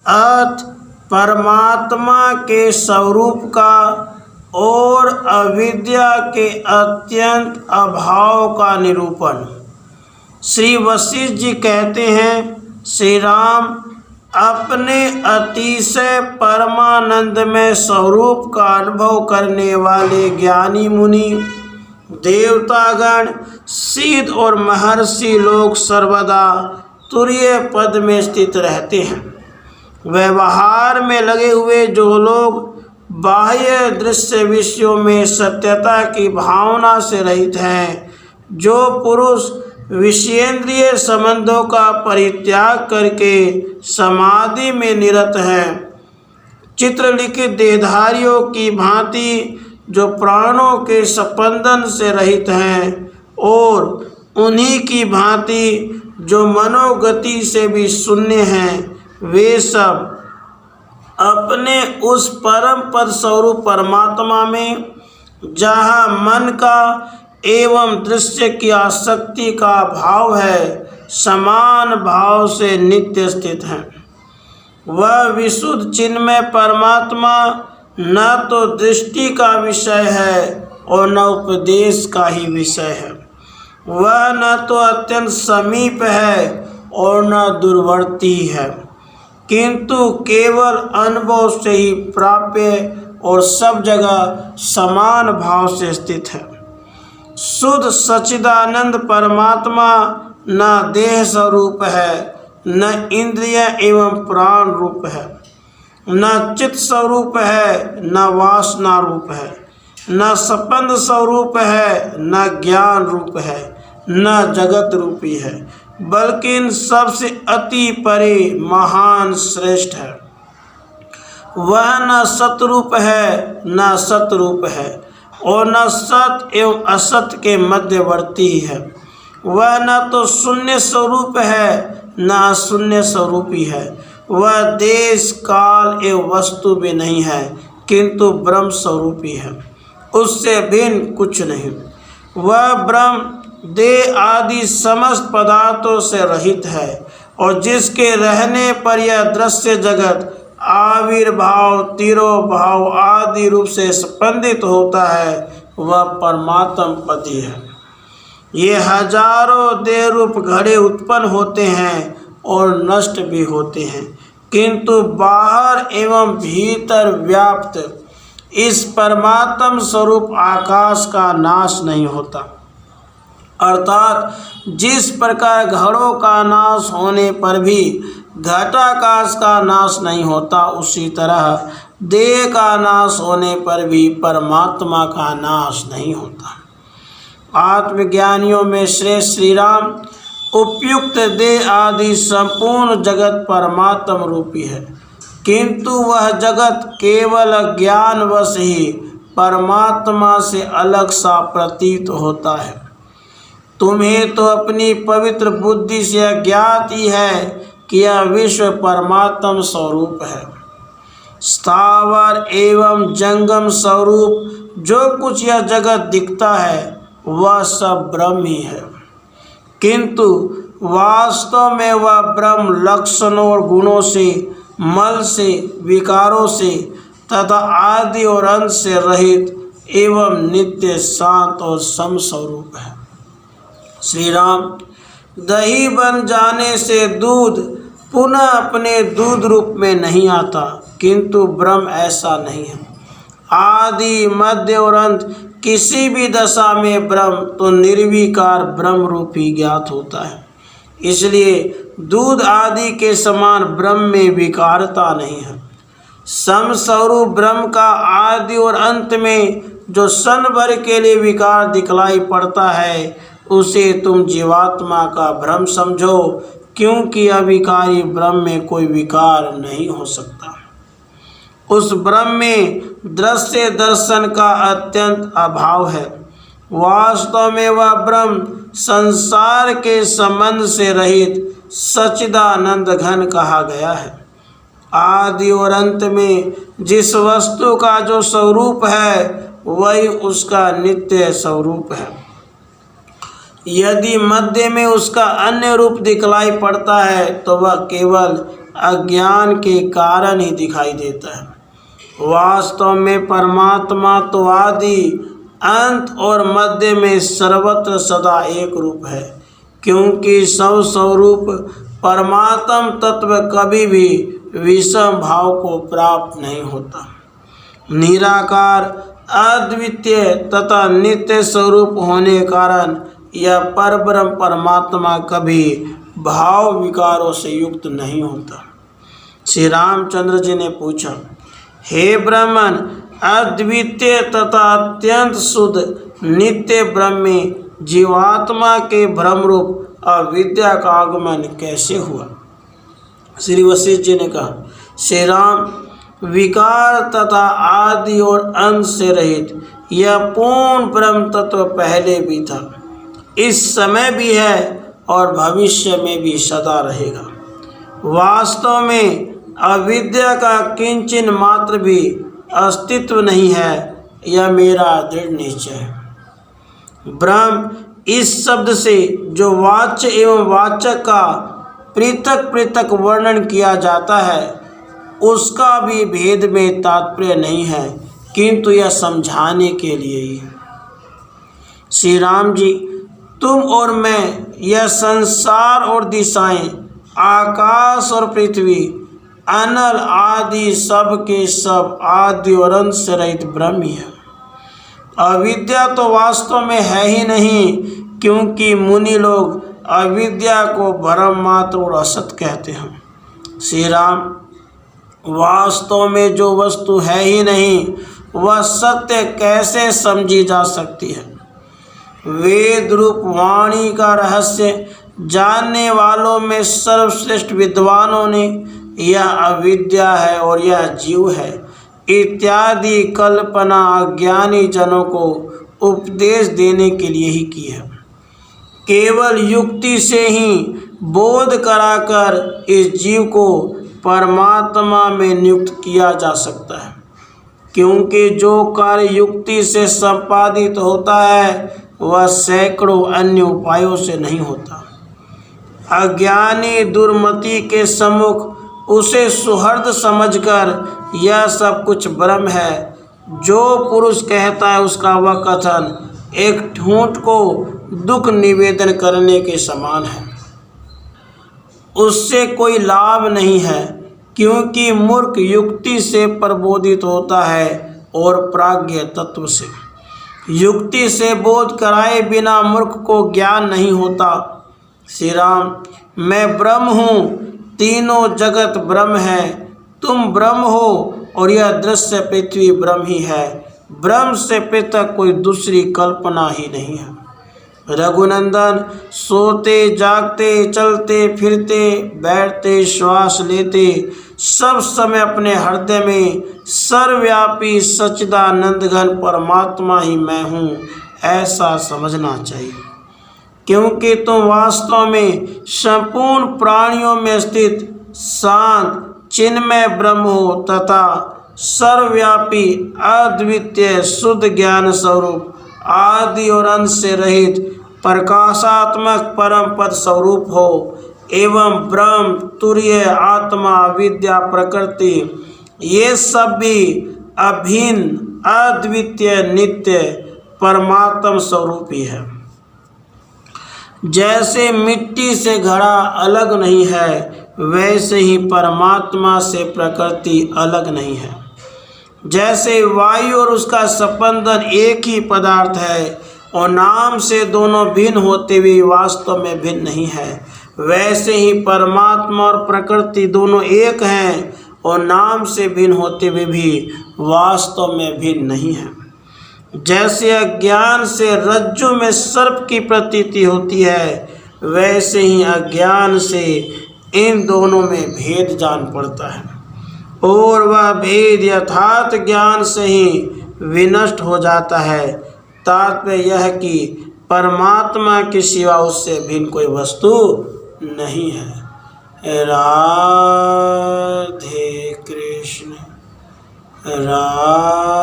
अर्थ परमात्मा के स्वरूप का और अविद्या के अत्यंत अभाव का निरूपण। श्री वशिष्ठ जी कहते हैं, श्री राम अपने अतिशय परमानंद में स्वरूप का अनुभव करने वाले ज्ञानी मुनि, देवतागण, सिद्ध और महर्षि लोग सर्वदा तुरीय पद में स्थित रहते हैं। व्यवहार में लगे हुए जो लोग बाह्य दृश्य विषयों में सत्यता की भावना से रहित हैं, जो पुरुष विषयेंद्रिय संबंधों का परित्याग करके समाधि में निरत है, चित्रलिखित देहधारियों की भांति जो प्राणों के स्पंदन से रहित हैं, और उन्हीं की भांति जो मनोगति से भी शून्य हैं, वे सब अपने उस परम पद स्वरूप परमात्मा में, जहाँ मन का एवं दृश्य की आसक्ति का भाव है, समान भाव से नित्य स्थित हैं। वह विशुद्ध चिन्मय परमात्मा न तो दृष्टि का विषय है और न उपदेश का ही विषय है। वह न तो अत्यंत समीप है और न दूरवर्ती है, किंतु केवल अनुभव से ही प्राप्य और सब जगह समान भाव से स्थित है। शुद्ध सच्चिदानंद परमात्मा न देह स्वरूप है, न इंद्रिय एवं प्राण रूप है, न चित्त स्वरूप है, न वासना रूप है, न संबंध स्वरूप है, न ज्ञान रूप है, न जगत रूपी है, बल्कि इन सबसे अति परे महान श्रेष्ठ है। वह न सतरूप है, न सतरूप है, और न सत एवं असत के मध्यवर्ती है। वह न तो शून्य स्वरूप है, न शून्य स्वरूपी है। वह देश काल एवं वस्तु भी नहीं है, किंतु ब्रह्म स्वरूपी है, उससे भिन्न कुछ नहीं। वह ब्रह्म देह आदि समस्त पदार्थों से रहित है, और जिसके रहने पर यह दृश्य जगत आविर्भाव, तिरोभाव आदि रूप से स्पंदित होता है, वह परमात्म पति है। ये हजारों देह रूप घड़े उत्पन्न होते हैं और नष्ट भी होते हैं, किंतु बाहर एवं भीतर व्याप्त इस परमात्म स्वरूप आकाश का नाश नहीं होता। अर्थात जिस प्रकार घड़ों का नाश होने पर भी घटाकाश का नाश नहीं होता, उसी तरह देह का नाश होने पर भी परमात्मा का नाश नहीं होता। आत्मज्ञानियों में श्रेष्ठ श्री राम उपयुक्त देह आदि संपूर्ण जगत परमात्म रूपी है, किंतु वह जगत केवल ज्ञानवश ही परमात्मा से अलग सा प्रतीत होता है। तुम्हें तो अपनी पवित्र बुद्धि से ज्ञात ही है कि यह विश्व परमात्म स्वरूप है। स्थावर एवं जंगम स्वरूप जो कुछ यह जगत दिखता है, वह सब ब्रह्म ही है, किंतु वास्तव में वह ब्रह्म लक्षणों और गुणों से, मल से, विकारों से तथा आदि और अंत से रहित एवं नित्य शांत और सम स्वरूप है। श्री राम, दही बन जाने से दूध पुनः अपने दूध रूप में नहीं आता, किंतु ब्रह्म ऐसा नहीं है। आदि, मध्य और अंत किसी भी दशा में ब्रह्म तो निर्विकार ब्रह्म रूपी ज्ञात होता है। इसलिए दूध आदि के समान ब्रह्म में विकारता नहीं है। समस्वरूप ब्रह्म का आदि और अंत में जो क्षण भर के लिए विकार दिखलाई पड़ता है, उसे तुम जीवात्मा का भ्रम समझो, क्योंकि अविकारी ब्रह्म में कोई विकार नहीं हो सकता। उस ब्रह्म में दृश्य दर्शन का अत्यंत अभाव है। वास्तव में वह ब्रह्म संसार के संबंध से रहित सच्चिदानंद घन कहा गया है। आदि और अंत में जिस वस्तु का जो स्वरूप है, वही उसका नित्य स्वरूप है। यदि मध्य में उसका अन्य रूप दिखलाई पड़ता है, तो वह केवल अज्ञान के कारण ही दिखाई देता है। वास्तव में परमात्मा तो आदि अंत और मध्य में सर्वत्र सदा एक रूप है, क्योंकि स्वरूप परमात्म तत्व कभी भी विषम भाव को प्राप्त नहीं होता। निराकार, अद्वितीय तथा नित्य स्वरूप होने कारण यह परब्रह्म परमात्मा कभी भाव विकारों से युक्त नहीं होता। श्री रामचंद्र जी ने पूछा, हे ब्राह्मण, अद्वितीय तथा अत्यंत शुद्ध नित्य ब्रह्म में जीवात्मा के भ्रमरूप अविद्या का आगमन कैसे हुआ? श्री वशिष्ठ जी ने कहा, श्री राम, विकार तथा आदि और अंत से रहित यह पूर्ण ब्रह्म तत्व पहले भी था, इस समय भी है और भविष्य में भी सदा रहेगा। वास्तव में अविद्या का किंचिन मात्र भी अस्तित्व नहीं है, यह मेरा दृढ़ निश्चय है। ब्रह्म इस शब्द से जो वाच्य एवं वाचक का पृथक पृथक वर्णन किया जाता है, उसका भी भेद में तात्पर्य नहीं है, किंतु यह समझाने के लिए ही। श्री राम जी, तुम और मैं, यह संसार और दिशाएं, आकाश और पृथ्वी, अनल आदि सब के सब आदि और अंत से रहित ब्रह्म ही है। अविद्या तो वास्तव में है ही नहीं, क्योंकि मुनि लोग अविद्या को भ्रम मात्र और असत कहते हैं। श्री राम, वास्तव में जो वस्तु है ही नहीं, वह सत्य कैसे समझी जा सकती है? वेद रूप वाणी का रहस्य जानने वालों में सर्वश्रेष्ठ विद्वानों ने यह अविद्या है और यह जीव है इत्यादि कल्पना अज्ञानी जनों को उपदेश देने के लिए ही की है। केवल युक्ति से ही बोध कराकर इस जीव को परमात्मा में नियुक्त किया जा सकता है, क्योंकि जो कार्य युक्ति से संपादित होता है वह सैकड़ों अन्य उपायों से नहीं होता। अज्ञानी दुर्मति के सम्मुख उसे सुहृद समझकर यह सब कुछ ब्रह्म है, जो पुरुष कहता है उसका वह कथन एक ठूंठ को दुख निवेदन करने के समान है। उससे कोई लाभ नहीं है, क्योंकि मूर्ख युक्ति से प्रबोधित होता है और प्राज्ञ तत्व से। युक्ति से बोध कराए बिना मूर्ख को ज्ञान नहीं होता। श्री राम, मैं ब्रह्म हूँ, तीनों जगत ब्रह्म है, तुम ब्रह्म हो और यह दृश्य पृथ्वी ब्रह्म ही है। ब्रह्म से पृथक कोई दूसरी कल्पना ही नहीं है। रघुनंदन, सोते जागते चलते फिरते बैठते श्वास लेते सब समय अपने हृदय में सर्वव्यापी सच्चिदानंद घन परमात्मा ही मैं हूँ, ऐसा समझना चाहिए, क्योंकि तुम वास्तव में संपूर्ण प्राणियों में स्थित शांत चिन्मय ब्रह्म हो तथा सर्वव्यापी अद्वितीय शुद्ध ज्ञान स्वरूप आदि और अंत से रहित प्रकाशात्मक परम पद स्वरूप हो एवं ब्रह्म तुर्य आत्मा विद्या प्रकृति ये सब भी अभिन्न अद्वितीय नित्य परमात्म स्वरूप ही है। जैसे मिट्टी से घड़ा अलग नहीं है, वैसे ही परमात्मा से प्रकृति अलग नहीं है। जैसे वायु और उसका स्पंदन एक ही पदार्थ है और नाम से दोनों भिन्न होते हुए वास्तव में भिन्न नहीं है, वैसे ही परमात्मा और प्रकृति दोनों एक हैं और नाम से भिन्न होते हुए भी वास्तव में भिन्न नहीं है। जैसे अज्ञान से रज्जु में सर्प की प्रतीति होती है, वैसे ही अज्ञान से इन दोनों में भेद जान पड़ता है और वह भेद यथार्थ ज्ञान से ही विनष्ट हो जाता है। तात्पर्य यह कि परमात्मा के सिवा उससे भिन्न कोई वस्तु नहीं है। राधे कृष्ण, राधे।